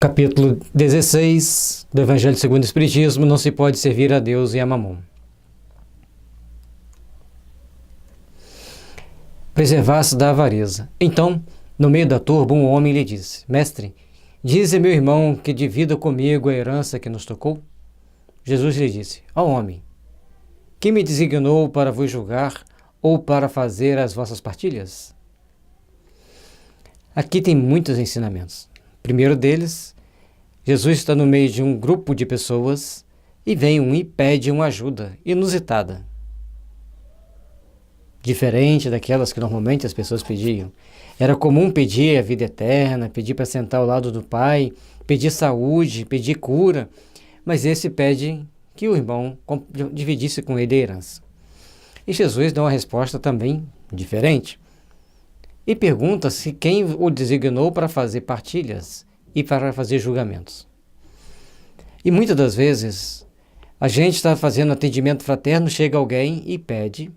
Capítulo 16 do Evangelho segundo o Espiritismo: não se pode servir a Deus e a Mamon. Preservar-se da avareza. Então, no meio da turba, um homem lhe disse: Mestre, dize meu irmão que divida comigo a herança que nos tocou. Jesus lhe disse: Ó homem, quem me designou para vos julgar ou para fazer as vossas partilhas? Aqui tem muitos ensinamentos. Primeiro deles, Jesus está no meio de um grupo de pessoas e vem um e pede uma ajuda inusitada. Diferente daquelas que normalmente as pessoas pediam. Era comum pedir a vida eterna, pedir para sentar ao lado do Pai, pedir saúde, pedir cura, mas esse pede que o irmão dividisse com ele a herança. E Jesus dá uma resposta também diferente. E pergunta se quem o designou para fazer partilhas e para fazer julgamentos. E muitas das vezes, a gente está fazendo atendimento fraterno, chega alguém e pede.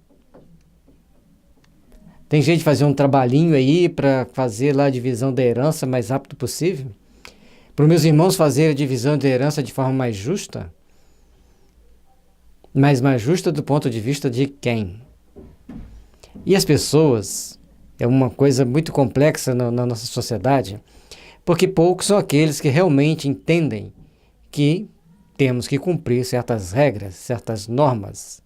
Tem gente fazer um trabalhinho aí para fazer lá a divisão da herança o mais rápido possível. Para os meus irmãos fazerem a divisão da herança de forma mais justa. Mas mais justa do ponto de vista de quem? E as pessoas, é uma coisa muito complexa na nossa sociedade, porque poucos são aqueles que realmente entendem que temos que cumprir certas regras, certas normas.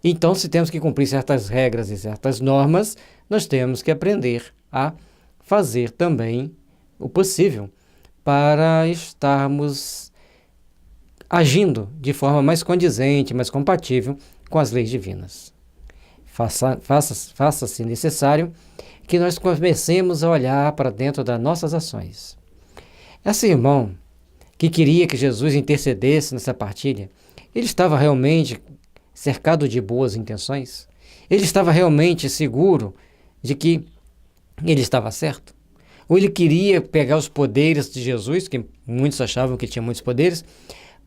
Então, se temos que cumprir certas regras e certas normas, nós temos que aprender a fazer também o possível para estarmos agindo de forma mais condizente, mais compatível com as leis divinas. Faça-se necessário que nós comecemos a olhar para dentro das nossas ações. Esse irmão que queria que Jesus intercedesse nessa partilha, ele estava realmente cercado de boas intenções? Ele estava realmente seguro de que ele estava certo? Ou ele queria pegar os poderes de Jesus, que muitos achavam que tinha muitos poderes,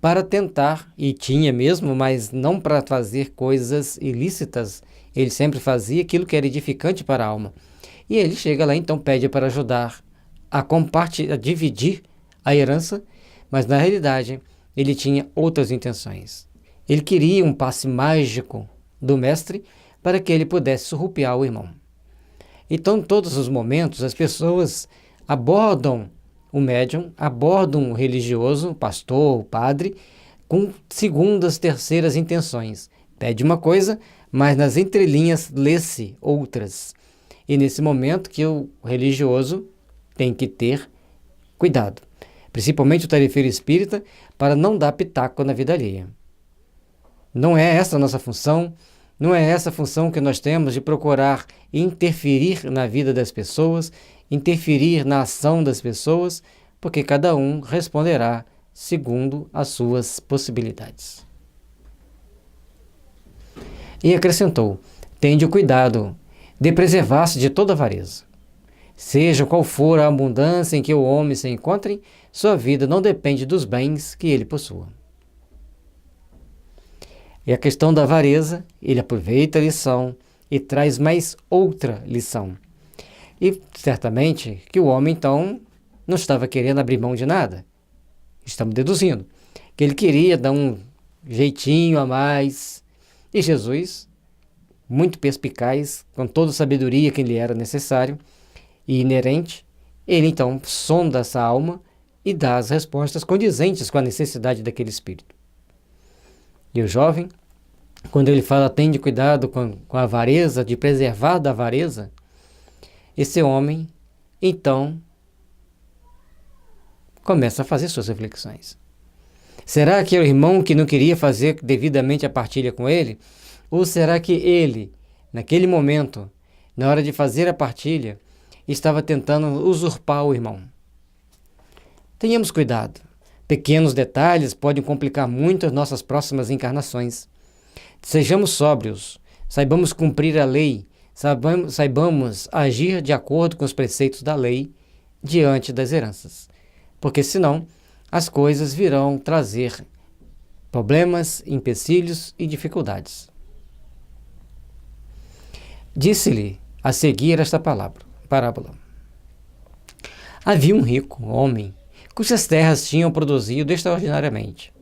para tentar, e tinha mesmo, mas não para fazer coisas ilícitas. Ele sempre fazia aquilo que era edificante para a alma. E ele chega lá, então pede para ajudar a compartilhar, a dividir a herança, mas na realidade ele tinha outras intenções. Ele queria um passe mágico do mestre para que ele pudesse surrupiar o irmão. Então, em todos os momentos, as pessoas abordam o médium, abordam o religioso, o pastor, o padre, com segundas, terceiras intenções. Pede uma coisa, mas nas entrelinhas lê-se outras. E nesse momento que o religioso tem que ter cuidado, principalmente o tarefeiro espírita, para não dar pitaco na vida alheia. Não é essa a nossa função, não é essa a função que nós temos de procurar interferir na vida das pessoas, interferir na ação das pessoas, porque cada um responderá segundo as suas possibilidades. E acrescentou: tende o cuidado de preservar-se de toda avareza. Seja qual for a abundância em que o homem se encontre, sua vida não depende dos bens que ele possua. E a questão da avareza, ele aproveita a lição e traz mais outra lição. E certamente que o homem, então, não estava querendo abrir mão de nada. Estamos deduzindo que ele queria dar um jeitinho a mais. E Jesus, muito perspicaz, com toda a sabedoria que lhe era necessário e inerente, ele então sonda essa alma e dá as respostas condizentes com a necessidade daquele espírito. E o jovem, quando ele fala, tende cuidado com a avareza, de preservar da avareza, esse homem, então, começa a fazer suas reflexões. Será que é o irmão que não queria fazer devidamente a partilha com ele? Ou será que ele, naquele momento, na hora de fazer a partilha, estava tentando usurpar o irmão? Tenhamos cuidado. Pequenos detalhes podem complicar muito as nossas próximas encarnações. Sejamos sóbrios, saibamos cumprir a lei, saibamos agir de acordo com os preceitos da lei diante das heranças. Porque senão, as coisas virão trazer problemas, empecilhos e dificuldades. Disse-lhe a seguir esta parábola. Havia um rico homem cujas terras tinham produzido extraordinariamente,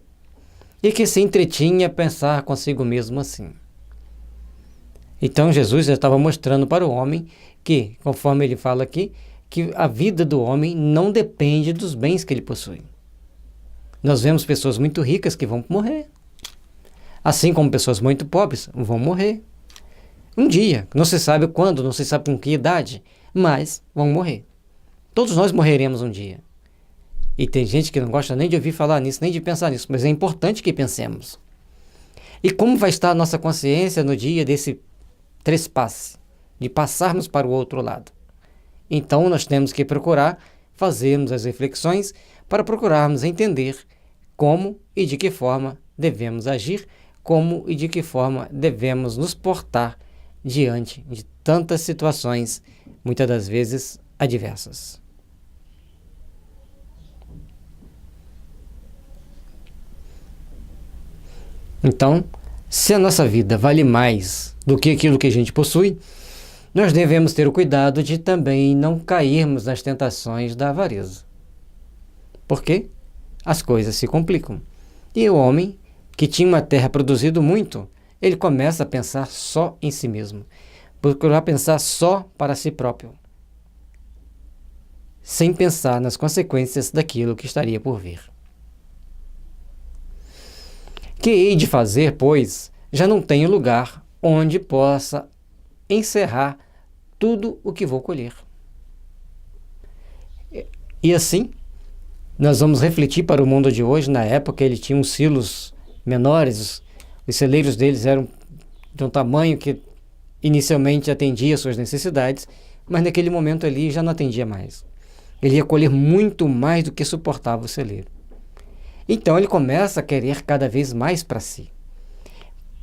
e que se entretinha a pensar consigo mesmo assim. Então Jesus já estava mostrando para o homem que, conforme ele fala aqui, que a vida do homem não depende dos bens que ele possui. Nós vemos pessoas muito ricas que vão morrer, assim como pessoas muito pobres vão morrer. Um dia, não se sabe quando, não se sabe com que idade, mas vão morrer. Todos nós morreremos um dia. E tem gente que não gosta nem de ouvir falar nisso, nem de pensar nisso, mas é importante que pensemos. E como vai estar a nossa consciência no dia desse trespasse, de passarmos para o outro lado? Então nós temos que procurar fazermos as reflexões para procurarmos entender como e de que forma devemos agir, como e de que forma devemos nos portar diante de tantas situações, muitas das vezes adversas. Então, se a nossa vida vale mais do que aquilo que a gente possui, nós devemos ter o cuidado de também não cairmos nas tentações da avareza. Por quê? As coisas se complicam. E o homem, que tinha uma terra produzido muito, ele começa a pensar só em si mesmo, procurar pensar só para si próprio, sem pensar nas consequências daquilo que estaria por vir. Que hei de fazer, pois, já não tenho lugar onde possa encerrar tudo o que vou colher. E assim, nós vamos refletir para o mundo de hoje. Na época ele tinha uns silos menores, os celeiros deles eram de um tamanho que inicialmente atendia suas necessidades, mas naquele momento ali já não atendia mais. Ele ia colher muito mais do que suportava o celeiro. Então ele começa a querer cada vez mais para si.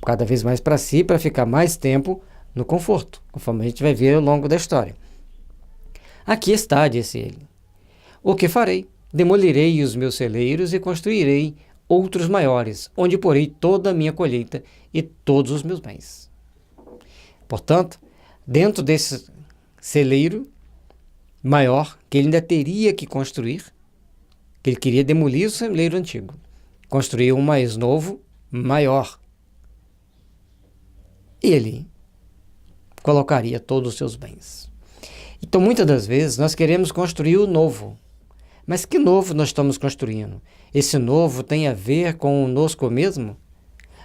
Cada vez mais para si, para ficar mais tempo no conforto, conforme a gente vai ver ao longo da história. Aqui está, disse ele. O que farei? Demolirei os meus celeiros e construirei outros maiores, onde porei toda a minha colheita e todos os meus bens. Portanto, dentro desse celeiro maior, que ele ainda teria que construir, que ele queria demolir o celeiro antigo, construir um mais novo, maior. E ele colocaria todos os seus bens. Então, muitas das vezes, nós queremos construir o novo. Mas que novo nós estamos construindo? Esse novo tem a ver com conosco mesmo?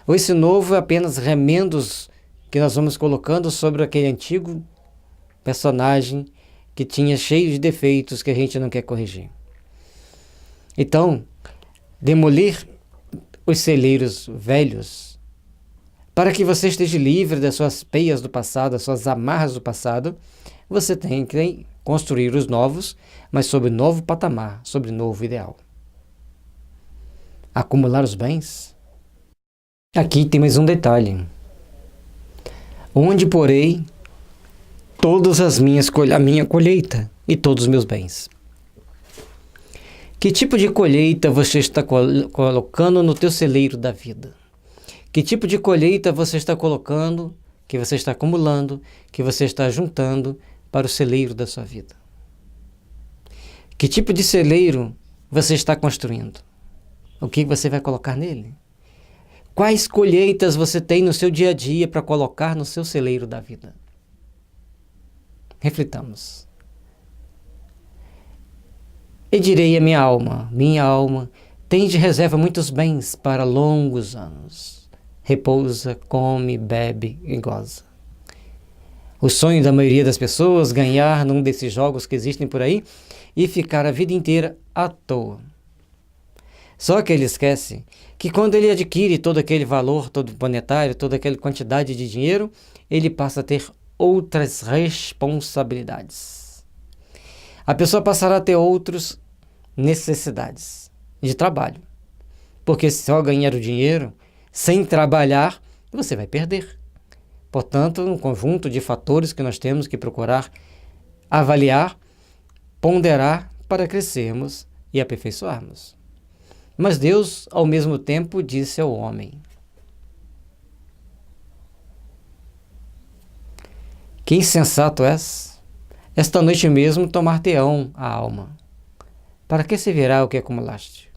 Ou esse novo é apenas remendos que nós vamos colocando sobre aquele antigo personagem que tinha cheio de defeitos que a gente não quer corrigir? Então, demolir os celeiros velhos, para que você esteja livre das suas peias do passado, das suas amarras do passado, você tem que construir os novos, mas sob novo patamar, sob novo ideal. Acumular os bens. Aqui tem mais um detalhe. Onde porei todas a minha colheita e todos os meus bens. Que tipo de colheita você está colocando no teu celeiro da vida? Que tipo de colheita você está colocando, que você está acumulando, que você está juntando para o celeiro da sua vida? Que tipo de celeiro você está construindo? O que você vai colocar nele? Quais colheitas você tem no seu dia a dia para colocar no seu celeiro da vida? Reflitamos. E direi à minha alma, tens de reserva muitos bens para longos anos. Repousa, come, bebe e goza. O sonho da maioria das pessoas, ganhar num desses jogos que existem por aí e ficar a vida inteira à toa. Só que ele esquece que quando ele adquire todo aquele valor, todo monetário, toda aquela quantidade de dinheiro, ele passa a ter outras responsabilidades. A pessoa passará a ter outras necessidades de trabalho. Porque se só ganhar o dinheiro sem trabalhar, você vai perder. Portanto, um conjunto de fatores que nós temos que procurar avaliar, ponderar para crescermos e aperfeiçoarmos. Mas Deus, ao mesmo tempo, disse ao homem: que insensato és! Esta noite mesmo tomar-te-ão a alma. Para que servirá o que acumulaste?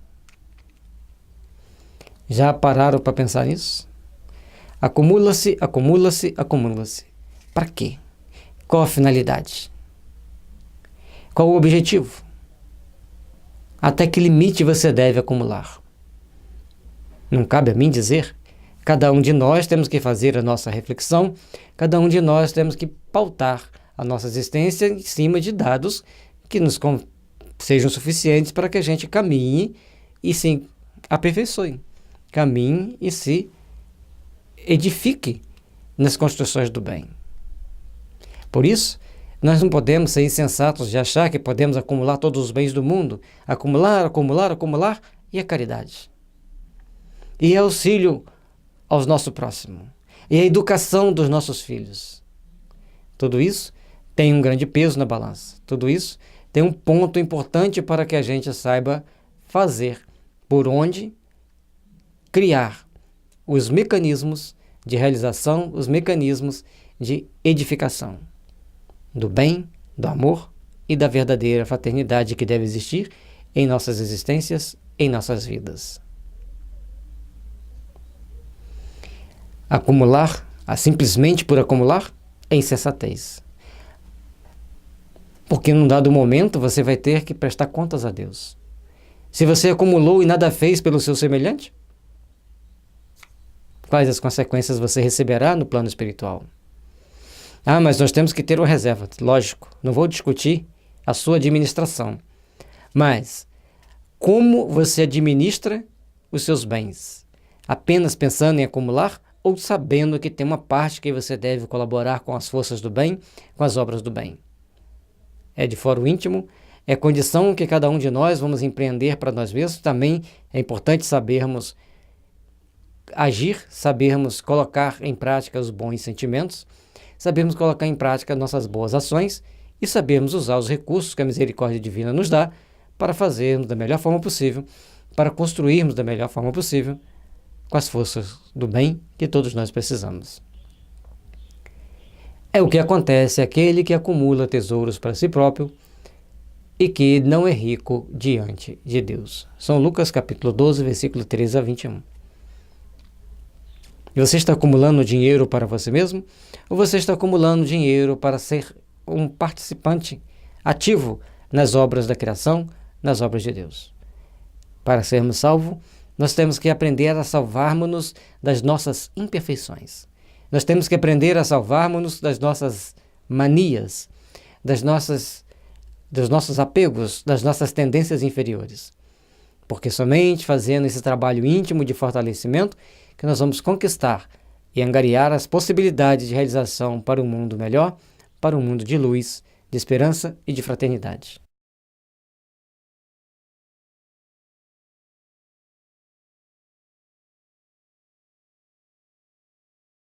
Já pararam para pensar nisso? Acumula-se, acumula-se, acumula-se. Para quê? Qual a finalidade? Qual o objetivo? Até que limite você deve acumular? Não cabe a mim dizer. Cada um de nós temos que fazer a nossa reflexão, cada um de nós temos que pautar a nossa existência em cima de dados que sejam suficientes para que a gente caminhe e se aperfeiçoe, caminhe e se edifique nas construções do bem. Por isso, nós não podemos ser insensatos de achar que podemos acumular todos os bens do mundo, acumular, acumular, acumular, e a caridade. E auxílio ao nosso próximo, e a educação dos nossos filhos. Tudo isso tem um grande peso na balança. Tudo isso tem um ponto importante para que a gente saiba fazer, por onde criar os mecanismos de realização, os mecanismos de edificação do bem, do amor e da verdadeira fraternidade que deve existir em nossas existências, em nossas vidas. Acumular, simplesmente por acumular, é insensatez. Porque num dado momento você vai ter que prestar contas a Deus. Se você acumulou e nada fez pelo seu semelhante, quais as consequências você receberá no plano espiritual? Mas nós temos que ter uma reserva. Lógico, não vou discutir a sua administração. Mas como você administra os seus bens? Apenas pensando em acumular ou sabendo que tem uma parte que você deve colaborar com as forças do bem, com as obras do bem? É de foro íntimo, é condição que cada um de nós vamos empreender para nós mesmos. Também é importante sabermos agir, sabermos colocar em prática os bons sentimentos, sabermos colocar em prática nossas boas ações e sabermos usar os recursos que a misericórdia divina nos dá para fazermos da melhor forma possível, para construirmos da melhor forma possível com as forças do bem que todos nós precisamos. É o que acontece àquele que acumula tesouros para si próprio e que não é rico diante de Deus. São Lucas capítulo 12, versículo 13 a 21. E você está acumulando dinheiro para você mesmo? Ou você está acumulando dinheiro para ser um participante ativo nas obras da criação, nas obras de Deus? Para sermos salvos, nós temos que aprender a salvarmos-nos das nossas imperfeições. Nós temos que aprender a salvarmos-nos das nossas manias, dos nossos apegos, das nossas tendências inferiores. Porque somente fazendo esse trabalho íntimo de fortalecimento que nós vamos conquistar e angariar as possibilidades de realização para um mundo melhor, para um mundo de luz, de esperança e de fraternidade.